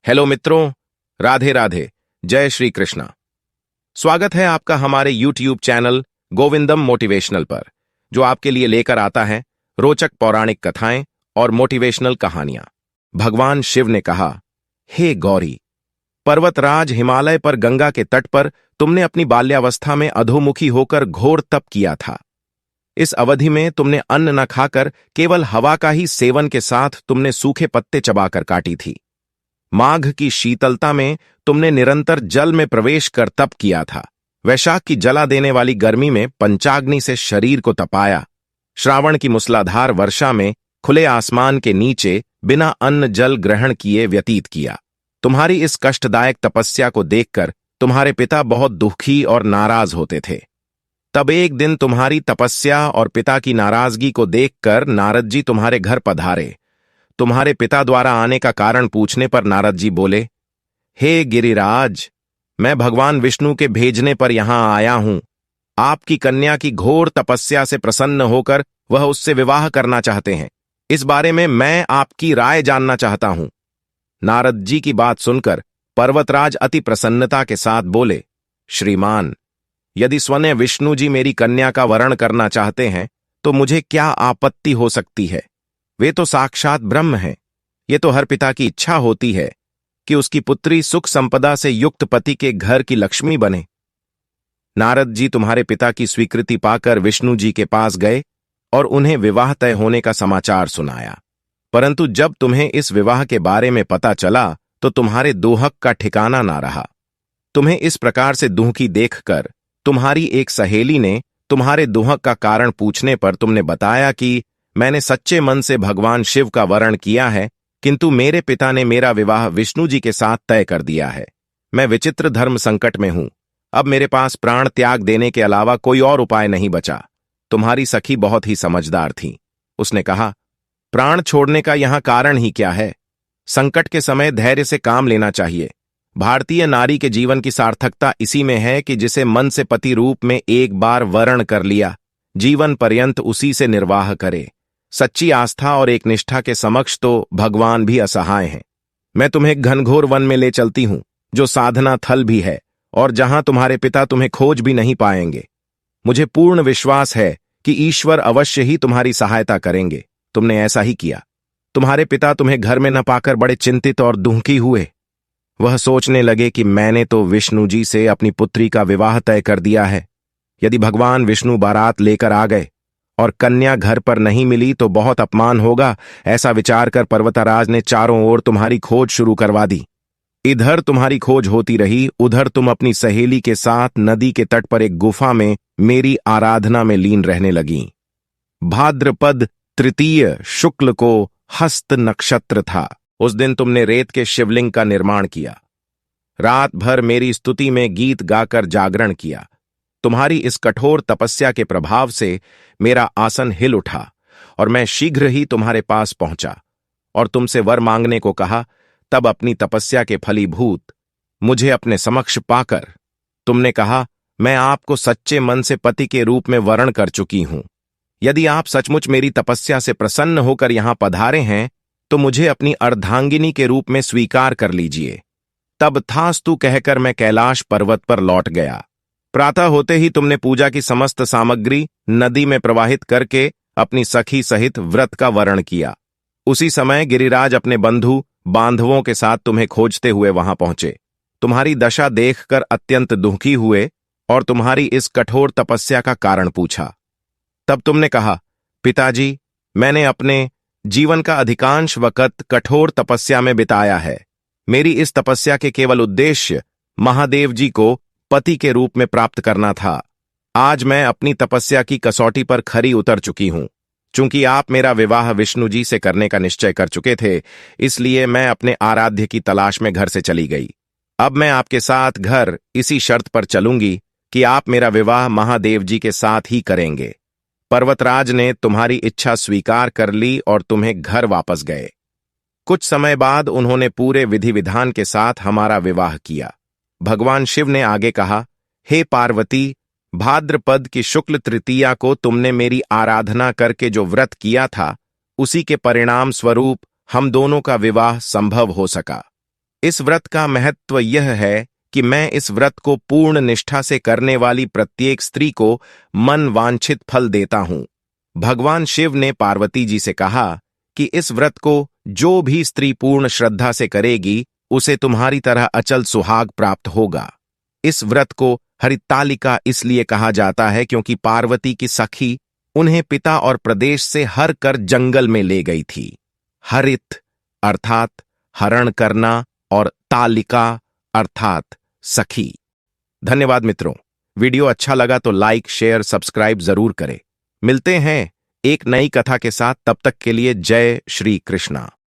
Hello मित्रों, राधे राधे, जय श्री कृष्णा। स्वागत है आपका हमारे YouTube चैनल गोविंदम मोटिवेशनल पर, जो आपके लिए लेकर आता है रोचक पौराणिक कथाएं और मोटिवेशनल कहानियां। भगवान शिव ने कहा, हे गौरी, पर्वतराज हिमालय पर गंगा के तट पर तुमने अपनी बाल्यावस्था में अधोमुखी होकर घोर तप किया था। इस अवधि में तुमने अन्न न खाकर केवल हवा का ही सेवन के साथ तुमने सूखे पत्ते चबाकर काटी थी। माघ की शीतलता में तुमने निरंतर जल में प्रवेश कर तप किया था। वैशाख की जला देने वाली गर्मी में पंचाग्नि से शरीर को तपाया। श्रावण की मूसलाधार वर्षा में खुले आसमान के नीचे बिना अन्न जल ग्रहण किए व्यतीत किया। तुम्हारी इस कष्टदायक तपस्या को देखकर तुम्हारे पिता बहुत दुखी और नाराज होते थे। तब एक दिन तुम्हारी तपस्या और पिता की नाराजगी को देखकर नारद जी तुम्हारे घर पधारे। तुम्हारे पिता द्वारा आने का कारण पूछने पर नारद जी बोले, हे गिरिराज, मैं भगवान विष्णु के भेजने पर यहां आया हूं। आपकी कन्या की घोर तपस्या से प्रसन्न होकर वह उससे विवाह करना चाहते हैं। इस बारे में मैं आपकी राय जानना चाहता हूं। नारद जी की बात सुनकर पर्वतराज अति प्रसन्नता के साथ बोले, श्रीमान, यदि स्वयं विष्णु जी मेरी कन्या का वरण करना चाहते हैं तो मुझे क्या आपत्ति हो सकती है। वे तो साक्षात ब्रह्म हैं। ये तो हर पिता की इच्छा होती है कि उसकी पुत्री सुख संपदा से युक्त पति के घर की लक्ष्मी बने। नारद जी तुम्हारे पिता की स्वीकृति पाकर विष्णु जी के पास गए और उन्हें विवाह तय होने का समाचार सुनाया। परंतु जब तुम्हें इस विवाह के बारे में पता चला तो तुम्हारे दुहक का ठिकाना ना रहा। तुम्हें इस प्रकार से दुखी देखकर तुम्हारी एक सहेली ने तुम्हारे दुहक का कारण पूछने पर तुमने बताया कि मैंने सच्चे मन से भगवान शिव का वरण किया है, किंतु मेरे पिता ने मेरा विवाह विष्णु जी के साथ तय कर दिया है। मैं विचित्र धर्म संकट में हूं। अब मेरे पास प्राण त्याग देने के अलावा कोई और उपाय नहीं बचा। तुम्हारी सखी बहुत ही समझदार थी। उसने कहा, प्राण छोड़ने का यहां कारण ही क्या है। संकट के समय धैर्य से काम लेना चाहिए। भारतीय नारी के जीवन की सार्थकता इसी में है कि जिसे मन से पति रूप में एक बार वरण कर लिया, जीवन पर्यंत उसी से निर्वाह करे। सच्ची आस्था और एक निष्ठा के समक्ष तो भगवान भी असहाय हैं। मैं तुम्हें घनघोर वन में ले चलती हूं, जो साधना थल भी है और जहां तुम्हारे पिता तुम्हें खोज भी नहीं पाएंगे। मुझे पूर्ण विश्वास है कि ईश्वर अवश्य ही तुम्हारी सहायता करेंगे। तुमने ऐसा ही किया। तुम्हारे पिता तुम्हें घर में न पाकर बड़े चिंतित और दुखी हुए। वह सोचने लगे कि मैंने तो विष्णु जी से अपनी पुत्री का विवाह तय कर दिया है। यदि भगवान विष्णु बारात लेकर आ गए और कन्या घर पर नहीं मिली तो बहुत अपमान होगा। ऐसा विचार कर पर्वतराज ने चारों ओर तुम्हारी खोज शुरू करवा दी। इधर तुम्हारी खोज होती रही, उधर तुम अपनी सहेली के साथ नदी के तट पर एक गुफा में मेरी आराधना में लीन रहने लगीं। भाद्रपद तृतीय शुक्ल को हस्त नक्षत्र था। उस दिन तुमने रेत के शिवलिंग का निर्माण किया। रात भर मेरी स्तुति में गीत गाकर जागरण किया। तुम्हारी इस कठोर तपस्या के प्रभाव से मेरा आसन हिल उठा और मैं शीघ्र ही तुम्हारे पास पहुंचा और तुमसे वर मांगने को कहा। तब अपनी तपस्या के फलीभूत मुझे अपने समक्ष पाकर तुमने कहा, मैं आपको सच्चे मन से पति के रूप में वरण कर चुकी हूं। यदि आप सचमुच मेरी तपस्या से प्रसन्न होकर यहां पधारे हैं तो मुझे अपनी अर्धांगिनी के रूप में स्वीकार कर लीजिए। तब थास्तु कहकर मैं कैलाश पर्वत पर लौट गया। प्रातः होते ही तुमने पूजा की समस्त सामग्री नदी में प्रवाहित करके अपनी सखी सहित व्रत का वरण किया। उसी समय गिरिराज अपने बंधु बांधवों के साथ तुम्हें खोजते हुए वहां पहुंचे। तुम्हारी दशा देखकर अत्यंत दुखी हुए और तुम्हारी इस कठोर तपस्या का कारण पूछा। तब तुमने कहा, पिताजी, मैंने अपने जीवन का अधिकांश वक्त कठोर तपस्या में बिताया है। मेरी इस तपस्या के केवल उद्देश्य महादेव जी को पति के रूप में प्राप्त करना था। आज मैं अपनी तपस्या की कसौटी पर खरी उतर चुकी हूं। चूंकि आप मेरा विवाह विष्णु जी से करने का निश्चय कर चुके थे, इसलिए मैं अपने आराध्य की तलाश में घर से चली गई। अब मैं आपके साथ घर इसी शर्त पर चलूंगी कि आप मेरा विवाह महादेव जी के साथ ही करेंगे। पर्वतराज ने तुम्हारी इच्छा स्वीकार कर ली और तुम्हें घर वापस गए। कुछ समय बाद उन्होंने पूरे विधि विधान के साथ हमारा विवाह किया। भगवान शिव ने आगे कहा, हे पार्वती, भाद्रपद की शुक्ल तृतीया को तुमने मेरी आराधना करके जो व्रत किया था, उसी के परिणाम स्वरूप हम दोनों का विवाह संभव हो सका। इस व्रत का महत्व यह है कि मैं इस व्रत को पूर्ण निष्ठा से करने वाली प्रत्येक स्त्री को मन वांछित फल देता हूं। भगवान शिव ने पार्वती जी से कहा कि इस व्रत को जो भी स्त्री पूर्ण श्रद्धा से करेगी उसे तुम्हारी तरह अचल सुहाग प्राप्त होगा। इस व्रत को हरितालिका इसलिए कहा जाता है क्योंकि पार्वती की सखी उन्हें पिता और प्रदेश से हर कर जंगल में ले गई थी। हरित अर्थात हरण करना और तालिका अर्थात सखी। धन्यवाद मित्रों, वीडियो अच्छा लगा तो लाइक शेयर सब्सक्राइब जरूर करें। मिलते हैं एक नई कथा के साथ, तब तक के लिए जय श्री कृष्णा।